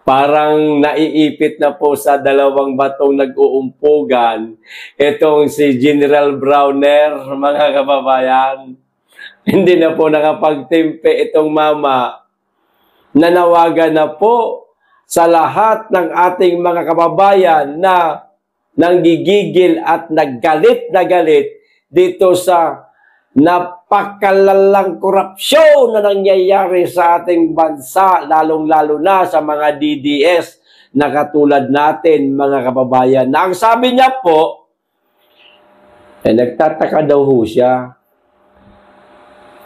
parang naiipit na po sa dalawang batong nag-uumpugan itong si General Browner, mga kababayan. Hindi na po nakapagtimpe itong mama. Nanawagan na po sa lahat ng ating mga kababayan na nanggigigil at naggalit na galit dito sa napakalalang korupsyon na nangyayari sa ating bansa, lalong-lalo na sa mga DDS na katulad natin, mga kababayan. Na ang sabi niya po, nagtataka daw ho siya.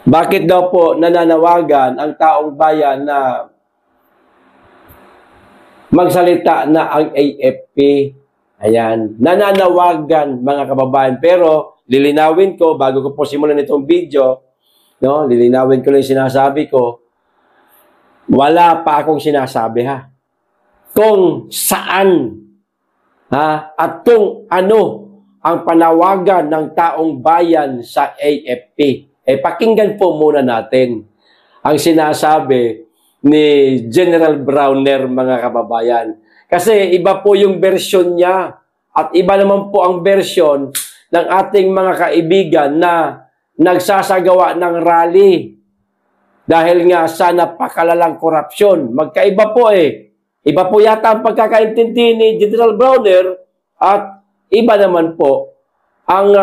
Bakit daw po nananawagan ang taong bayan na magsalita na ang AFP? Ayan, nananawagan, mga kababayan. Pero lilinawin ko, bago ko po simulan itong video, no, lilinawin ko lang yung sinasabi ko, wala pa akong sinasabi, ha? Kung saan, ha? At kung ano ang panawagan ng taong bayan sa AFP. Pakinggan po muna natin ang sinasabi ni General Browner, mga kababayan. Kasi iba po yung version niya at iba naman po ang version ng ating mga kaibigan na nagsasagawa ng rally dahil nga sa napakalalang korupsyon. Magkaiba po Iba po yata ang pagkakaintindi ni General Browner at iba naman po ang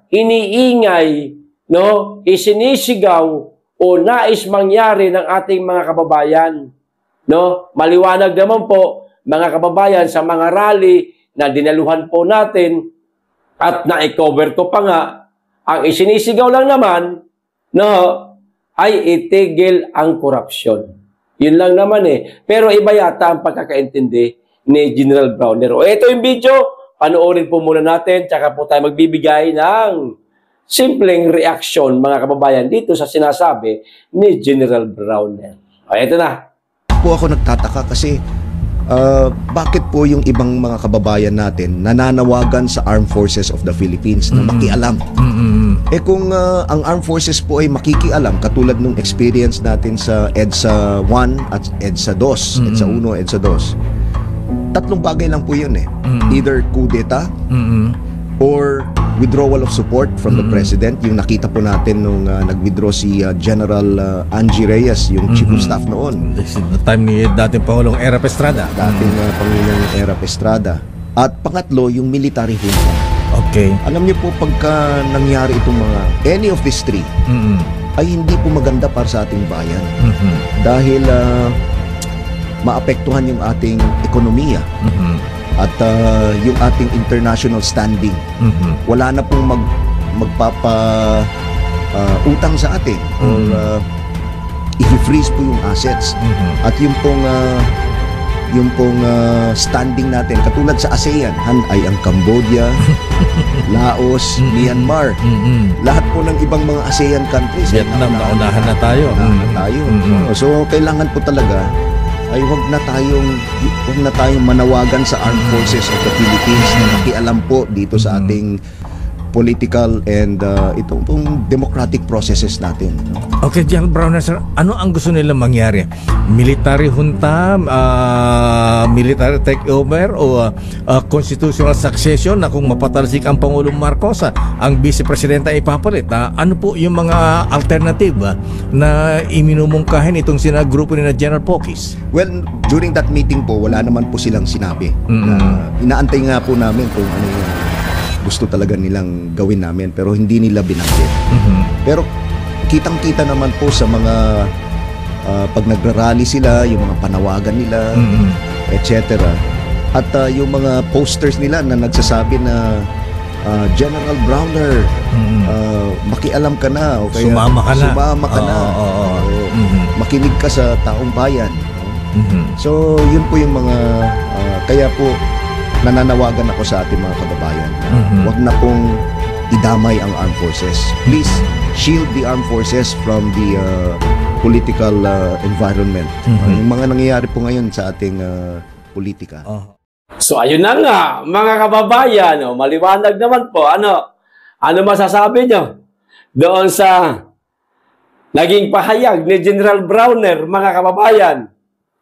iniingay, no, isinisigaw o nais mangyari ng ating mga kababayan. No? Maliwanag naman po, mga kababayan, sa mga rally na dinaluhan po natin at na-cover ko pa nga, ang isinisigaw lang naman, no, ay itigil ang korupsyon. Yun lang naman Pero iba yata ang pagkakaintindi ni General Browner. Ito yung video, panoorin po muna natin, tsaka po tayo magbibigay ng simpleng reaksyon, mga kababayan, dito sa sinasabi ni General Browner. Ito na. Po ako nagtataka kasi bakit po yung ibang mga kababayan natin nananawagan sa Armed Forces of the Philippines na makialam? Kung ang Armed Forces po ay makikialam, katulad nung experience natin sa EDSA 1 at EDSA 2, EDSA 1, EDSA 2, tatlong bagay lang po yun Either coup d'etat or withdrawal of support from the President. Yung nakita po natin nung nag-withdraw si General Angie Reyes, yung Chief of Staff noon. The time ni dating Pangulong Erap Estrada. Dating Pangulong Erap Estrada. At pangatlo, yung military junta. Okay. Alam niyo po, pagka nangyari itong mga, any of these three, ay hindi po maganda para sa ating bayan. Dahil maapektuhan yung ating ekonomiya. At yung ating international standing. Wala na pong utang sa atin or i-freeze po yung assets. At yung pong standing natin, katulad sa ASEAN, ay ang Cambodia, Laos, Myanmar. Lahat po ng ibang mga ASEAN countries. Vietnam, naunahan na tayo. So, kailangan po talaga ay huwag na tayong manawagan sa Armed Forces of the Philippines na makialam po dito sa ating political and itong democratic processes natin. Okay, General Browner, sir, ano ang gusto nila mangyari? Military junta, military takeover o constitutional succession na kung mapatalsik ang Pangulong Marcos, ang Vice Presidenta ipapalit? Ano po yung mga alternative na iminumungkahin itong grupo ni na General Pokis? Well, during that meeting po, wala naman po silang sinabi. Inaantay nga po namin kung ano yung gusto talaga nilang gawin namin, pero hindi nila binanggit. Pero kitang-kita naman po sa mga pag nagrarally sila, yung mga panawagan nila, etc. At yung mga posters nila na nagsasabi na General Browner, makialam ka na o kaya sumama ka na. Makinig ka sa taong bayan. So yun po yung mga kaya po nananawagan ako sa ating mga kababayan. Huwag na pong idamay ang armed forces. Please shield the armed forces from the political environment. Yung mga nangyayari po ngayon sa ating politika. So ayun na nga, mga kababayan, maliwanag naman po. Ano masasabi nyo doon sa naging pahayag ni General Browner, mga kababayan?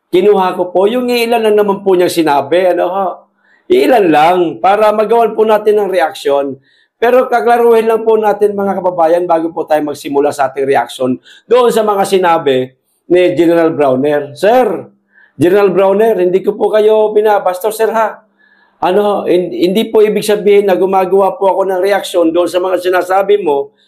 kinuha ko po yung ilan lang naman po niyang sinabi. Ano ho? Ilan lang para magawan po natin ng reaksyon. Pero kaklaruhin lang po natin mga kababayan bago po tayo magsimula sa ating reaksyon doon sa mga sinabi ni General Browner. Sir, General Browner, hindi ko po kayo binabastos, sir ha. Ano, hindi po ibig sabihin na gumagawa po ako ng reaksyon doon sa mga sinasabi mo,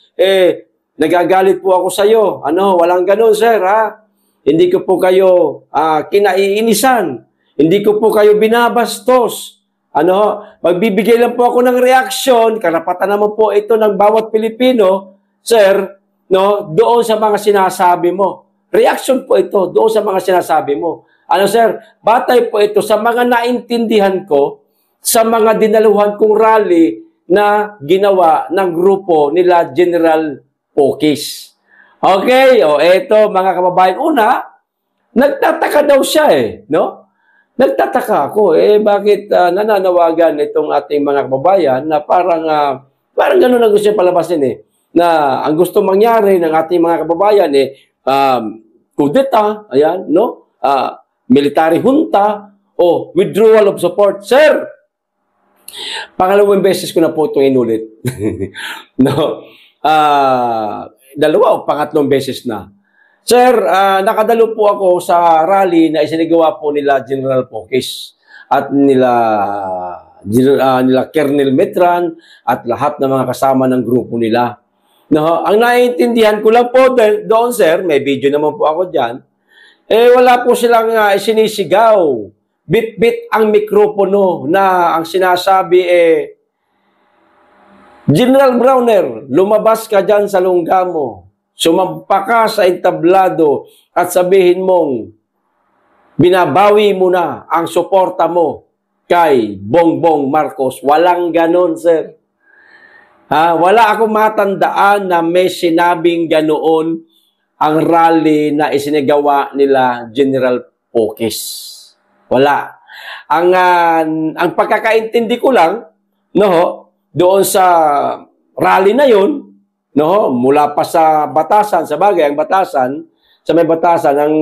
nagagalit po ako sa iyo. Ano, walang ganun, sir ha. Hindi ko po kayo kinaiinisan. Hindi ko po kayo binabastos. Ano, magbibigay lang po ako ng reaksyon, karapatan naman po ito ng bawat Pilipino, sir, no, doon sa mga sinasabi mo. Reaction po ito doon sa mga sinasabi mo. Ano, sir, batay po ito sa mga naintindihan ko sa mga dinaluhan kong rally na ginawa ng grupo nila General Pokis. Okay, o eto mga kababayan. Una, nagtataka daw siya no? Nagtataka ako, bakit nananawagan itong ating mga kababayan na parang gano'n ang gusto niya palabasin na ang gusto mangyari ng ating mga kababayan kudeta, ayan, no? Military junta, o withdrawal of support. Sir, pangalawang beses ko na po itong inulit. No? Dalawa o pangatlong beses na. Sir, nakadalo po ako sa rally na isinagawa po nila General Pokis at nila Colonel Metran at lahat ng mga kasama ng grupo nila. No, ang naiintindihan ko lang po doon, sir, may video naman po ako dyan, wala po silang isinisigaw. Bit-bit ang mikropono na ang sinasabi General Browner, lumabas ka dyan sa lungga mo. Sumampa ka sa entablado at sabihin mong binabawi mo na ang suporta mo kay Bongbong Marcos. Walang ganon, sir. Wala akong matandaan na may sinabing ganoon ang rally na isinagawa nila General Pokis. Wala. Ang pagkakaintindi ko lang, doon sa rally na yun, mula pa sa batasan, sa bagay, ang batasan, sa may batasan, ang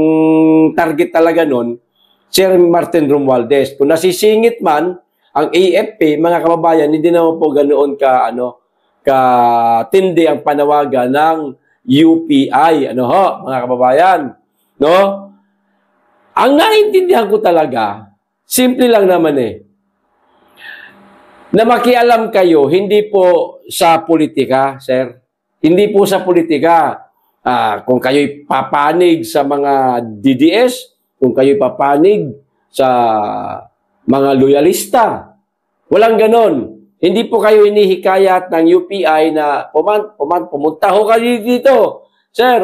target talaga nun, Sir Martin Romualdez. Kung nasisingit man, ang AFP, mga kababayan, hindi naman po ganoon katindi ang panawagan ng UPI. Mga kababayan. No? Ang naintindihan ko talaga, simple lang naman na makialam kayo, hindi po sa politika, sir. Hindi po sa politika. Kung kayo'y papanig sa mga DDS, kung kayo'y papanig sa mga loyalista, walang ganon. Hindi po kayo inihikayat ng UPI na pumunta ho kayo dito. Sir,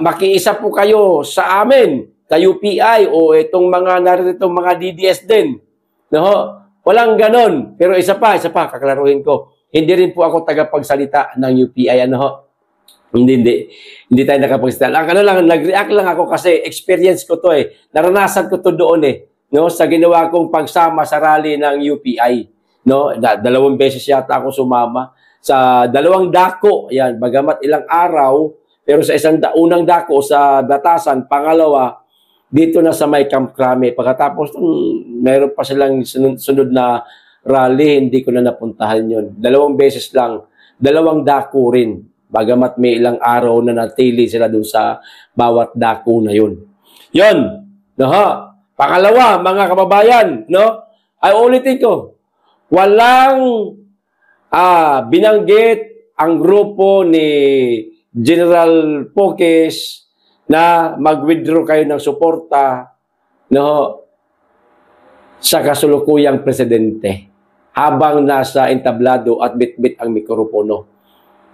makiisa po kayo sa amin, sa UPI o itong mga naritong mga DDS din. Walang ganon. Pero isa pa, kaklaruhin ko. Hindi rin po ako tagapagsalita ng UPI. Hindi tayo nakapagsalita. Nag-react lang ako kasi experience ko to Naranasan ko to doon sa ginawa kong pagsama sa rally ng UPI. Dalawang beses yata ako sumama. Sa dalawang dako, yan, bagamat ilang araw, pero sa unang dako sa batasan, pangalawa, dito na sa may Camp Crame. Pagkatapos, meron pa silang sunod na rally, hindi ko na napuntahan yun. Dalawang beses lang, dalawang dako rin. Bagamat may ilang araw na natili sila dun sa bawat dako na yun. Yun. Pangalawa, mga kababayan, ay ulitin ko, walang binanggit ang grupo ni General Pokis na mag-withdraw kayo ng suporta sa kasulukuyang presidente habang nasa entablado at bit-bit ang mikropono.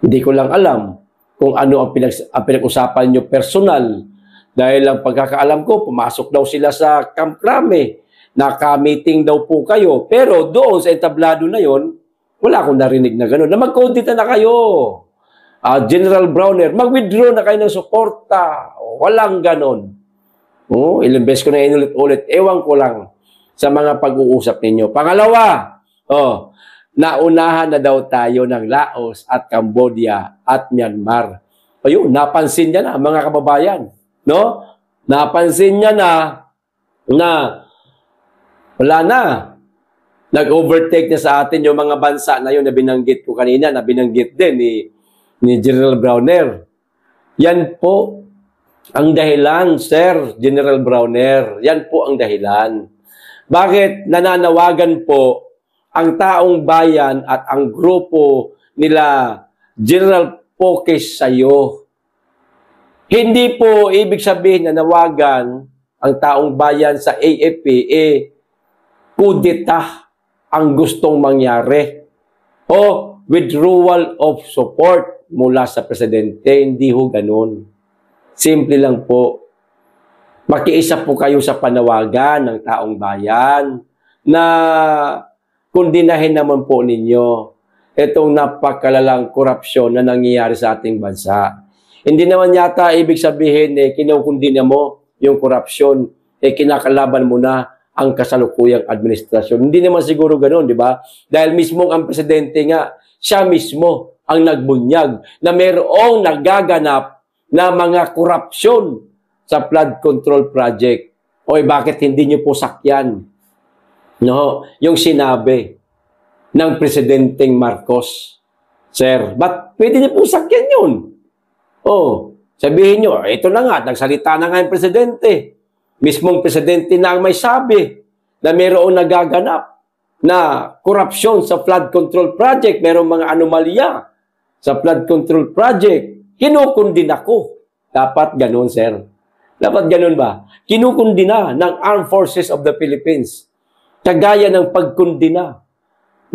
Hindi ko lang alam kung ano ang pinag-usapan nyo personal. Dahil ang pagkakaalam ko, pumasok daw sila sa Camp Crame. Naka-meeting daw po kayo. Pero doon sa entablado na yon, wala akong narinig na gano'n. Na mag-audita na kayo. General Browner, mag-withdraw na kayo ng suporta. Walang gano'n. Ilang beses ko na inulit-ulit. Ewan ko lang sa mga pag-uusap ninyo. Pangalawa, naunahan na daw tayo ng Laos at Cambodia at Myanmar. Ayun, napansin niya na, mga kababayan. Napansin niya na na wala na. Nag-overtake na sa atin yung mga bansa na yun na binanggit ko kanina, na binanggit din ni General Browner. Yan po ang dahilan, Sir General Browner. Yan po ang dahilan. Bakit nananawagan po ang taong bayan at ang grupo nila General Poques sa'yo? Hindi po ibig sabihin na nawagan ang taong bayan sa AFP, kudeta ang gustong mangyari o withdrawal of support mula sa presidente. Hindi ho ganun. Simple lang po. Makiisa po kayo sa panawagan ng taong bayan na kundinahin naman po ninyo itong napakalalang korupsyon na nangyayari sa ating bansa. Hindi naman yata ibig sabihin kinukundina mo yung korupsyon, kinakalaban mo na ang kasalukuyang administrasyon. Hindi naman siguro ganoon, di ba? Dahil mismo ang presidente nga, siya mismo ang nagbunyag na mayroong nagaganap na mga korupsyon sa flood control project. Oy, bakit hindi niyo po sakyan? No, yung sinabi ng Presidenteng Marcos. Sir, ba't pwede niyo po sakyan yun? Oh, sabihin niyo, ito na nga, nagsalita na nga yung presidente. Mismong presidente na ang may sabi na mayroong nagaganap na korupsyon sa flood control project, mayroong mga anomalya sa flood control project. Kinukundina ko. Dapat ganun, sir. Dapat ganun ba? Kinukundina ng Armed Forces of the Philippines. Kagaya ng pagkundina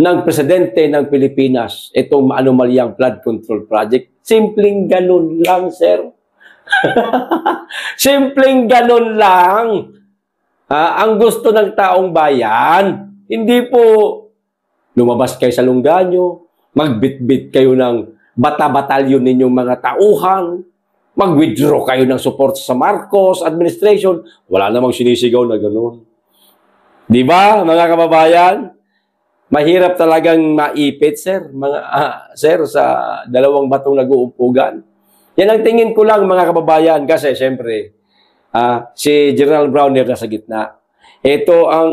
ng presidente ng Pilipinas itong anomalyang flood control project. Simpleng ganun lang, sir. Simpleng ganun lang. Ang gusto ng taong bayan, hindi po lumabas kayo sa lungga nyo, magbitbit kayo ng bata-batalyon ninyong mga tauhan, mag-withdraw kayo ng support sa Marcos administration. Wala namang sinisigaw na ganun. Di ba, mga kababayan? Mahirap talagang maipit, sir, sir, sa dalawang batong nag-uupugan. Yan ang tingin ko lang, mga kababayan, kasi siyempre, si General Browner nasa gitna. Ito ang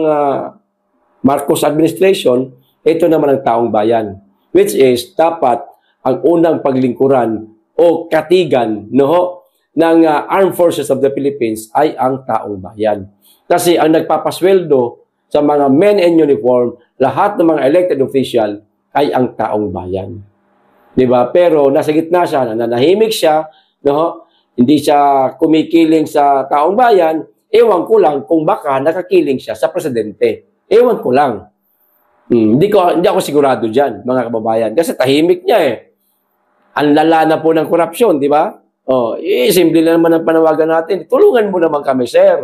Marcos administration, ito naman ang taong bayan. Which is, dapat ang unang paglingkuran o katigan ng Armed Forces of the Philippines ay ang taong bayan. Kasi ang nagpapasweldo sa mga men in uniform, lahat ng mga elected official ay ang taong bayan. Diba? Pero nasa gitna siya, nanahimik siya, hindi siya kumikiling sa taong bayan, ewan ko lang kung baka nakakiling siya sa presidente. Ewan ko lang. Hindi ako sigurado dyan, mga kababayan. Kasi tahimik niya eh. Ang lala na po ng korupsyon, di ba? Simple na naman ang panawagan natin. Tulungan mo naman kami, sir.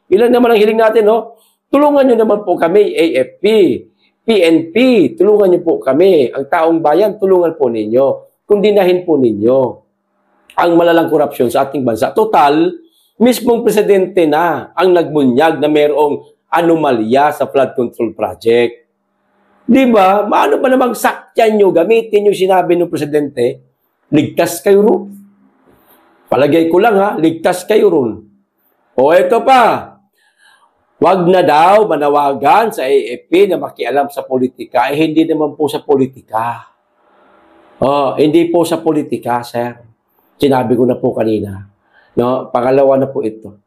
Ilan naman ang hiling natin, Tulungan nyo naman po kami, AFP, PNP, tulungan nyo po kami. Ang taong bayan, tulungan po ninyo. Kundinahin po ninyo ang malalang korupsyon sa ating bansa. Total, mismong presidente na ang nagbunyag na mayroong anomalya sa flood control project. Di ba? Maano ba namang sakyan nyo, gamitin yung sinabi ng presidente, ligtas kayo ron. Palagay ko lang ligtas kayo ron. O ito pa, wag na daw manawagan sa AFP na makialam sa politika. Hindi naman po sa politika. Hindi po sa politika, sir. Sinabi ko na po kanina. Pangalawa na po ito.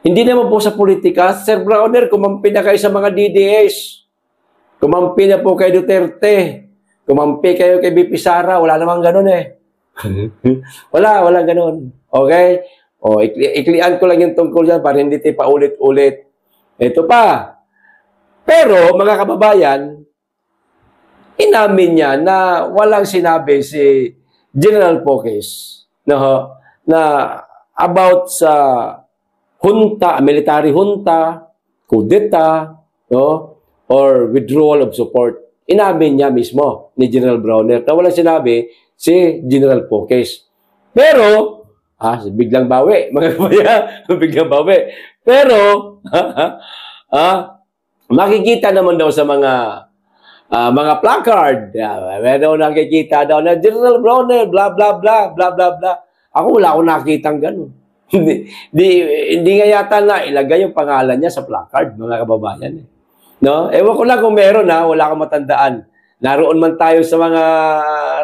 Hindi naman po sa politika. Sir Browner, kumampi na kayo sa mga DDS. Kumampi na po kay Duterte. Kumampi kayo kay BP Sara. Wala namang ganun eh. Wala ganun. Okay? Iklian ko lang yung tungkol dyan para hindi tayo paulit-ulit. Ito pa. Pero, mga kababayan, inamin niya na walang sinabi si General Poques na about sa junta, military junta, kudeta, or withdrawal of support. Inamin niya mismo ni General Browner na walang sinabi si General Poques. Pero, biglang bawi, mga kabayan, biglang bawi. Pero, makikita naman daw sa mga placard, meron nakikita daw na General Browner, blah, blah, blah, blah, blah, blah. Ako wala akong nakitang ganun. Hindi nga yata na ilagay yung pangalan niya sa placard, mga kababayan. No? Ewan ko lang kung meron wala akong matandaan. Naroon man tayo sa mga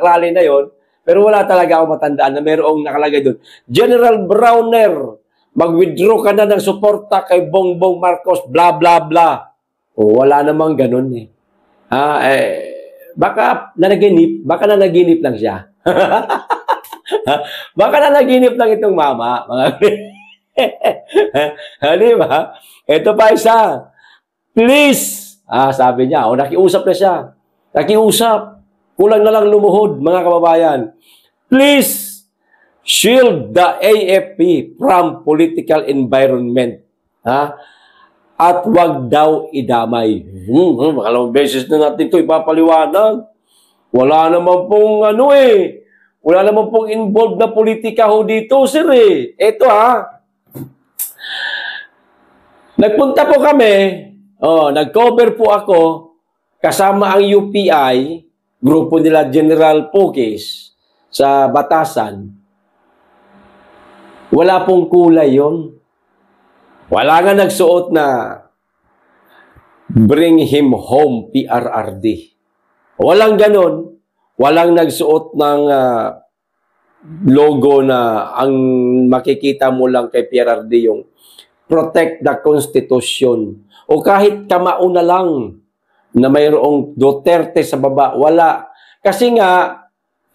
rally na yon, pero wala talaga akong matandaan na merong nakalagay doon. General Browner, mag-withdraw ka na ng suporta kay Bongbong Marcos, bla bla bla. O, wala namang ganun eh. Baka nanaginip lang siya. Baka nanaginip lang itong mama. Di ba? Ito pa isa. Please, sabi niya, nakiusap na siya. Nakiusap. Kulang na lang lumuhod, mga kababayan. Please, shield the AFP from political environment. At wag daw idamay. Makalawang beses na natin ito ipapaliwanag. Wala naman pong wala naman pong involved na politika ho dito, sir eh. Ito Nagpunta po kami, nag-cover po ako, kasama ang UPI, grupo nila General Pokis, sa Batasan. Wala pong kulay yon. Wala nga nagsuot na bring him home PRRD. Walang ganon. Walang nagsuot ng logo na ang makikita mo lang kay PRRD yung protect the Constitution. O kahit kamao na lang na mayroong Duterte sa baba, wala. Kasi nga,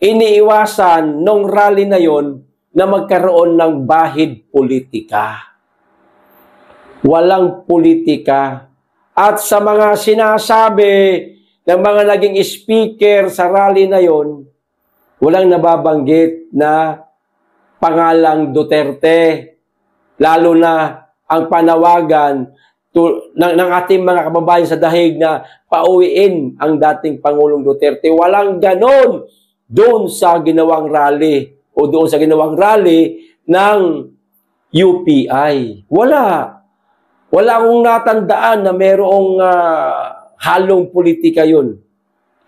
iniiwasan nung rally na yon na magkaroon ng bahid politika. Walang politika. At sa mga sinasabi ng mga naging speaker sa rally na yon, walang nababanggit na pangalang Duterte. Lalo na ang panawagan ng ating mga kababayan sa dahig na pauwiin ang dating Pangulong Duterte. Walang ganon doon sa ginawang rally o doon sa ginawang rally ng UPI. Wala. Wala akong natandaan na mayroong halong politika yun.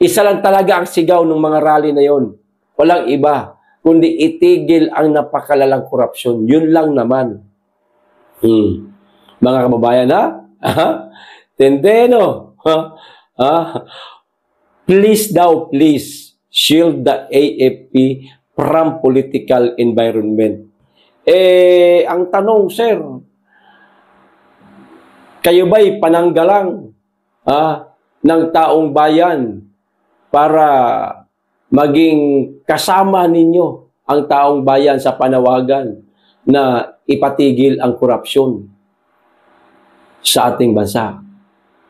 Isa lang talaga ang sigaw ng mga rally na yun. Walang iba, kundi itigil ang napakalalang korupsyon. Yun lang naman. Mga kababayan, Tendeno. Please shield the AFP from political environment. Ang tanong, sir, kayo ba'y pananggalang ng taong bayan para maging kasama ninyo ang taong bayan sa panawagan na ipatigil ang korupsyon sa ating bansa?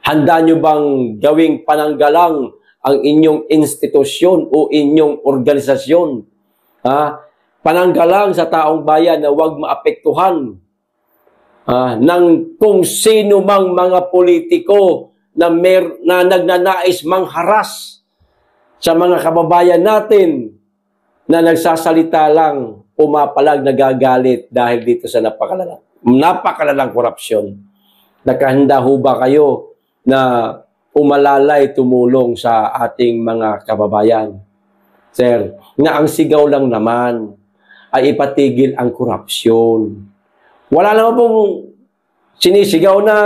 Handa nyo bang gawing pananggalang ang inyong institusyon o inyong organisasyon? Pananggalang sa taong bayan na huwag maapektuhan ng kung sino mang mga politiko na nagnanais mangharas sa mga kababayan natin na nagsasalita lang, pumapalag, nagagalit dahil dito sa napakalalang korupsyon. Nakahanda ho ba kayo na umalalay, tumulong sa ating mga kababayan? Sir, na ang sigaw lang naman ay ipatigil ang korupsyon. Wala naman pong sinisigaw na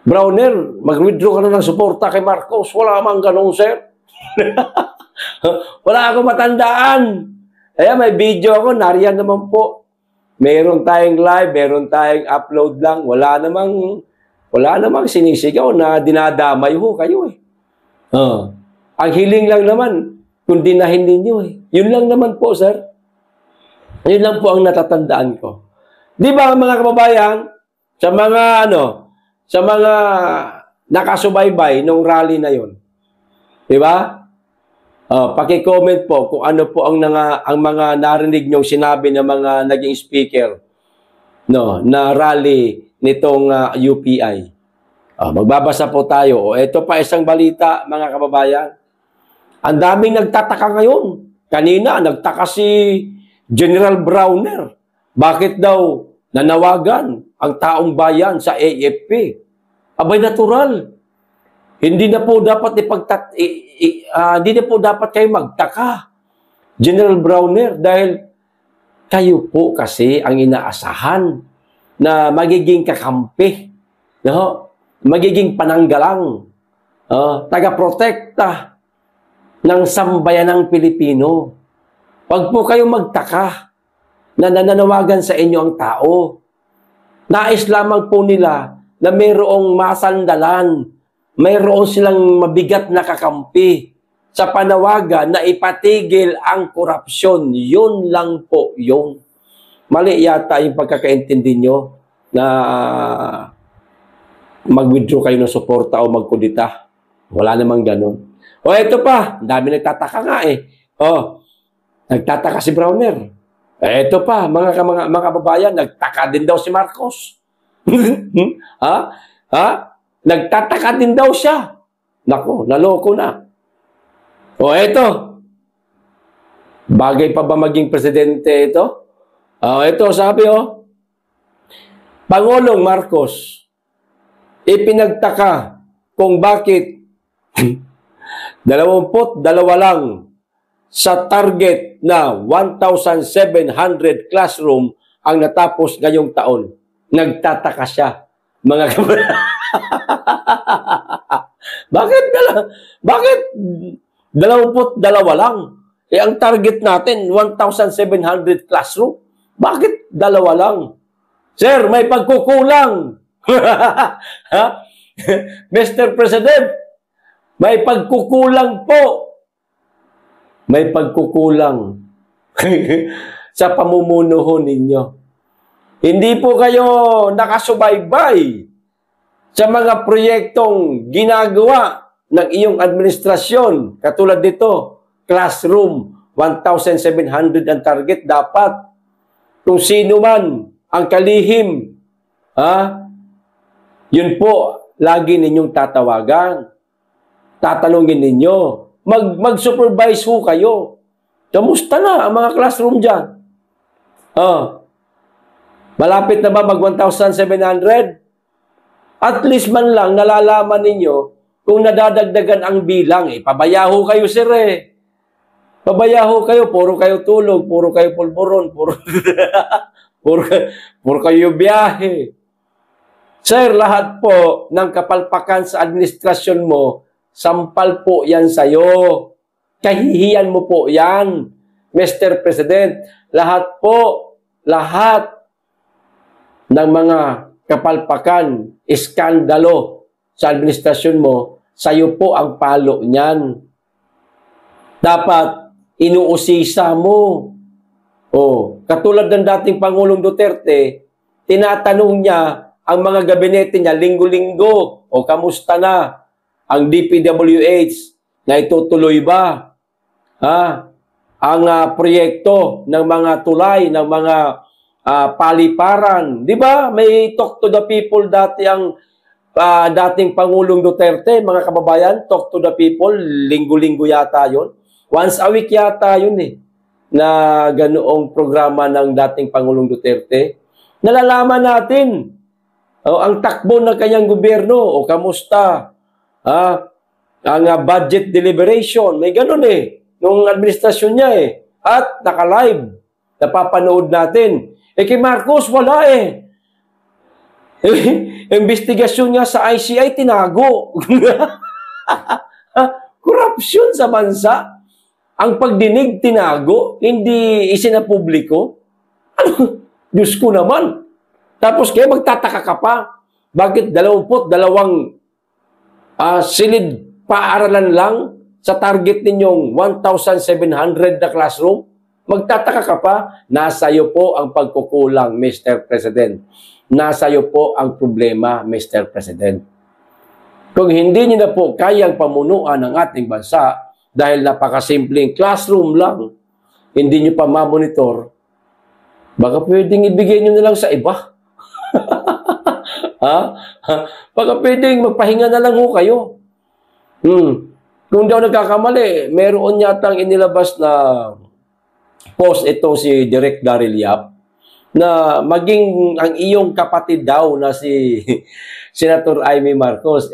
Browner, mag-withdraw ka na ng suporta kay Marcos. Wala mang ganun, sir. Wala akong matandaan. May video ako, nariyan naman po. Meron tayong live, meron tayong upload lang. Wala namang sinisigaw na dinadamay ho kayo eh. Ang hiling lang naman, kung dinahin ninyo eh. Yun lang naman po, sir. Yun lang po ang natatandaan ko. Di ba mga kababayan, sa mga nakasubaybay nung rally na yon, di ba? Paki-comment po kung ano po ang mga narinig nyong sinabi ng mga naging speaker na rally nitong UPI. Magbabasa po tayo. Ito pa isang balita, mga kababayan. Ang daming nagtataka ngayon. Kanina, nagtaka si General Browner. Bakit daw nanawagan ang taong bayan sa AFP? Abay, natural. Hindi na po dapat hindi na po dapat kayo magtaka, General Browner, dahil kayo po kasi ang inaasahan na magiging kakampi, no? Magiging pananggalang, taga-protekta ng sambayanang Pilipino. Huwag po kayong magtaka na nananawagan sa inyo ang tao. Nais lamang po nila na mayroong masandalan, mayroon silang mabigat na kakampi sa panawagan na ipatigil ang korupsyon. Yun lang po yun. Mali yata yung pagkakaintindi nyo na mag-withdraw kayo ng suporta o magkudita. Wala namang ganun. O ito pa, dami nagtataka nga eh. Nagtataka si Browner. Ito pa, mga kababayan, nagtaka din daw si Marcos. Nagtataka din daw siya. Nako, naloko na. O ito, bagay pa ba maging presidente ito? Ito, sabi Pangulong Marcos, ipinagtaka kung bakit 22 lang sa target na 1,700 classroom ang natapos ngayong taon. Nagtataka siya, mga Bakit 22 lang? Ang target natin, 1,700 classroom. Bakit 2 lang? Sir, may pagkukulang. Mr. President, may pagkukulang po. May pagkukulang sa pamumuno ninyo. Hindi po kayo nakasubaybay sa mga proyektong ginagawa ng iyong administrasyon. Katulad dito, classroom, 1,700 ang target. Dapat, kung sino man ang kalihim, yun po, lagi ninyong tatawagan. Tatanungin ninyo. Mag-supervise ho kayo. Kamusta na ang mga classroom dyan? Malapit na ba mag 1,700? At least man lang nalalaman ninyo kung nadadagdagan ang bilang. Pabayaho kayo, sir Pabayaho kayo, puro kayo tulog, puro kayo pulburon, puro kayo biyahe. Sir, lahat po ng kapalpakan sa administrasyon mo, sampal po yan sa'yo. Kahihiyan mo po yan, Mr. President. Lahat ng mga kapalpakan, iskandalo sa administrasyon mo, sa'yo po ang palo niyan. Dapat inuusisa mo. Katulad ng dating Pangulong Duterte, tinatanong niya ang mga gabinete niya linggo-linggo, kamusta na ang DPWH, na itutuloy ba? Ang proyekto ng mga tulay, ng mga paliparan. Di ba? May talk to the people dati ang dating Pangulong Duterte, mga kababayan, talk to the people, linggo-linggo yata yun. Once a week yata yun na ganoong programa ng dating Pangulong Duterte. Nalalaman natin ang takbo ng kanyang gobyerno, kamusta? Ang budget deliberation, may ganun nung administrasyon niya At naka-live, napapanood natin. Kay Marcos, wala investigasyon niya sa ICI, tinago. Korupsyon sa bansa. Ang pagdinig, tinago. Hindi isinapubliko. Diyos ko naman. Tapos kayo magtataka ka pa. Bakit 22 silid paaralan lang sa target ninyong 1,700 na classroom? Magtataka ka pa, nasa iyo po ang pagkukulang, Mr. President. Nasa iyo po ang problema, Mr. President. Kung hindi niyo na po kayang pamunuan ng ating bansa dahil napakasimpleng classroom lang, hindi niyo pa mamonitor, baka pwedeng ibigay niyo na lang sa iba. Baka pwedeng magpahinga na lang ho kayo. Kung daw nagkakamali, meron yatang inilabas na post itong si Direk Daryl Yap na maging ang iyong kapatid daw na si Senator Amy Marcos,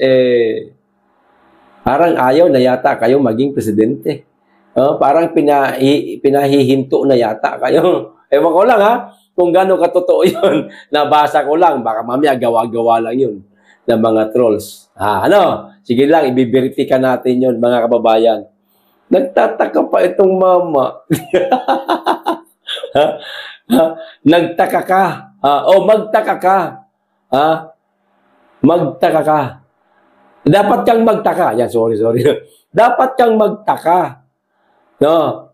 parang ayaw na yata kayo maging presidente. Parang pinahihinto na yata kayo. Ewan ko lang ha, kung gano'ng katotoo yun. Nabasa ko lang, baka mamaya gawa-gawa lang yun ng mga trolls. Ano? Sige lang, ibiberifika natin yun, mga kababayan. Nagtataka pa itong mama. Nagtaka ka. Magtaka ka. Magtaka ka. Dapat kang magtaka. Yan, sorry. Dapat kang magtaka. No?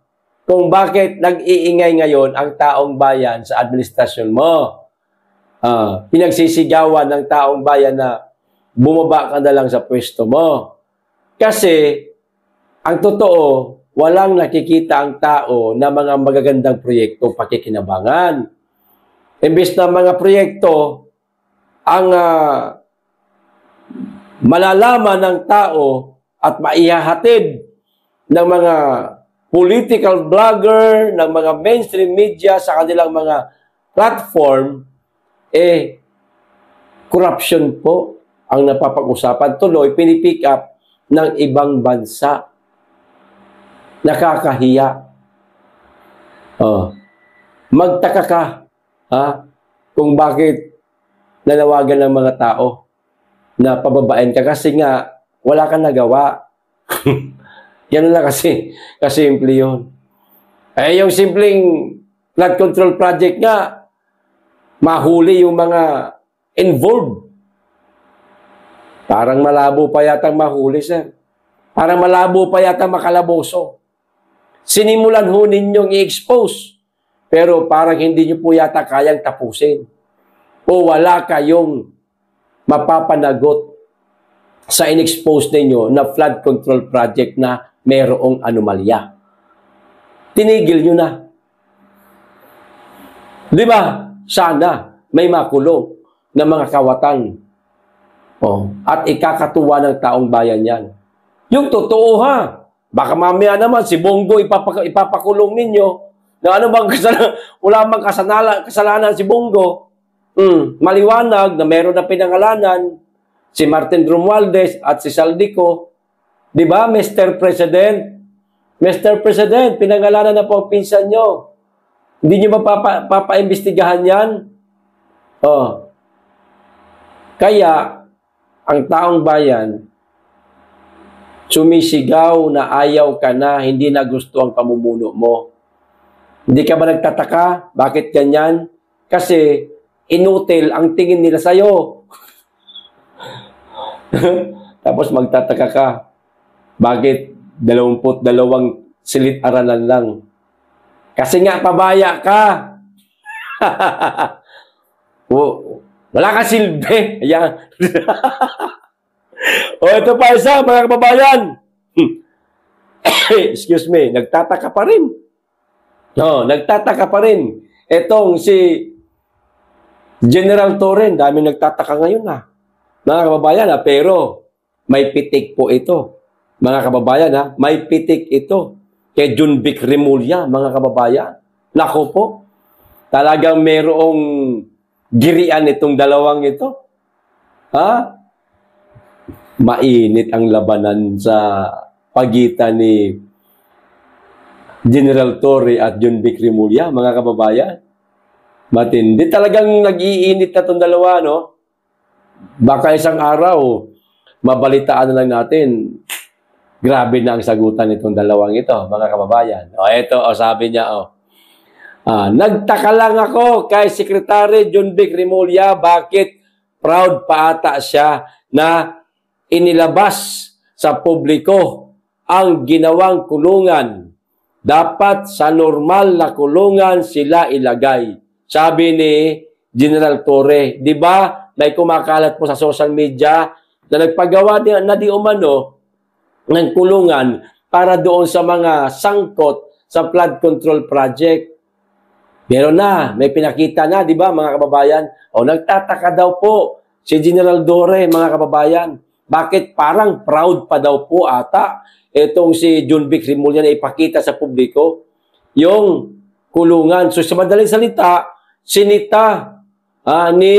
Kung bakit nag-iingay ngayon ang taong bayan sa administrasyon mo. Pinagsisigawan ng taong bayan na bumaba ka na lang sa pwesto mo. Kasi, ang totoo, walang nakikita ang tao na mga magagandang proyekto pakikinabangan. Imbes na mga proyekto, ang malalaman ng tao at maihahatid ng mga political blogger, ng mga mainstream media sa kanilang mga platform, corruption po ang napapag-usapan. Tuloy, pinipick up ng ibang bansa. Nakakahiya. Magtaka ka kung bakit nanawagan ng mga tao na pababain ka kasi nga wala kang nagawa. Yan lang kasi. Kasimple yun. Yung simpleng flood control project nga, mahuli yung mga involved. Parang malabo pa yata mahuli, sir. Parang malabo pa yata makalaboso. Sinimulan ho ninyong i-expose. Pero parang hindi nyo po yata kayang tapusin. O wala kayong mapapanagot sa in-expose ninyo na flood control project na mayroong anomalya. Tinigil nyo na. Di ba? Sana may makulong na mga kawatan. At ikakatuwa ng taong bayan yan. Yung totoo ha. Baka mamaya naman si Bongo ipapakulong ninyo. Na ano bang kasalanan? Wala bang kasalanan si Bongo? Maliwanag na meron na pinangalanan si Martin Romualdez at si Saldico. Di ba, Mr. President? Mr. President, pinangalanan na po ang pinsan nyo. Hindi nyo ba papaimbestigahan yan? Kaya, ang taong bayan, sumisigaw na ayaw ka na, hindi na gusto ang pamumuno mo. Hindi ka ba nagtataka? Bakit ganyan? Kasi, inutil ang tingin nila sa'yo. Tapos magtataka ka. Bakit 22 silid-aralan lang? Kasi nga, pabaya ka. Wala ka silbi. Ayan. Ito pa isa, mga kababayan. Excuse me, nagtataka pa rin. Nagtataka pa rin. Etong si General Torre, dami nagtataka ngayon mga kababayan pero may pitik po ito. Mga kababayan may pitik ito. Kay Junvic Remulla, mga kababayan. Nako po, talagang merong girian itong dalawang ito. Mainit ang labanan sa pagitan ni General Torre at Junvic Remulla, mga kababayan. Matindi. Talagang nag-iinit na itong dalawa, no? Baka isang araw, mabalitaan na lang natin, grabe na ang sagutan nitong dalawang ito, mga kababayan. Sabi niya, nagtaka lang ako kay Secretary Junvic Remulla, bakit proud pa ata siya na inilabas sa publiko ang ginawang kulungan. Dapat sa normal na kulungan sila ilagay. Sabi ni General Torre, di ba may kumakalat po sa social media na nagpagawa na di umano ng kulungan para doon sa mga sangkot sa flood control project. Meron na, may pinakita na, di ba mga kababayan? Nagtataka daw po si General Torre, mga kababayan. Bakit parang proud pa daw po ata itong si Junvic Remulla na ipakita sa publiko yung kulungan. So sa madaling salita, sinita ni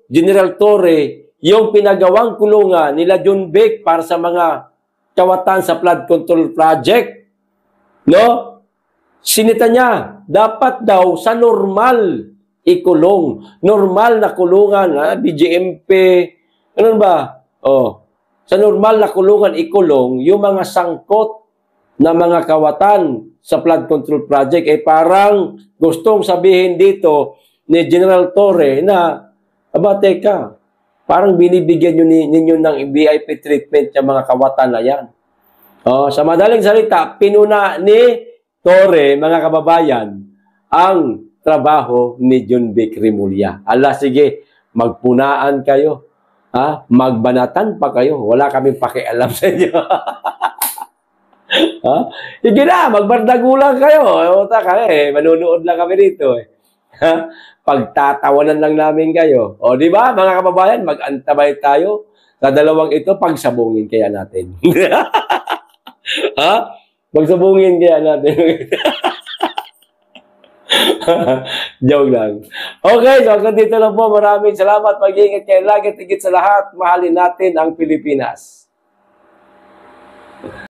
General Torre yung pinagawang kulungan nila Junvic para sa mga kawatan sa flood control project. No? sinita niya, dapat daw sa normal ikulong. Normal na kulungan, BJMP, ano ba? Sa normal na kulungan ikulong, yung mga sangkot na mga kawatan sa flood control project, parang gustong sabihin dito ni General Torre na, teka, parang binibigyan ninyo ng VIP treatment yung mga kawatan na yan. Sa madaling salita, pinuna ni Torre, mga kababayan, ang trabaho ni John Vic Remulla. Sige, magpunaan kayo. Magbanatan pa kayo. Wala kaming pakialam sa inyo. Sige na, magbardagulang kayo. Manunood lang kami dito. Pagtatawanan lang namin kayo. Di ba, mga kababayan, mag-antabay tayo sa dalawang ito, pagsabungin kaya natin. Pagsabungin kaya natin. Joke lang. Okay, so hanggang dito lang po. Maraming salamat. Mag-iingat kayo lagi. Tigit sa lahat, mahalin natin ang Pilipinas.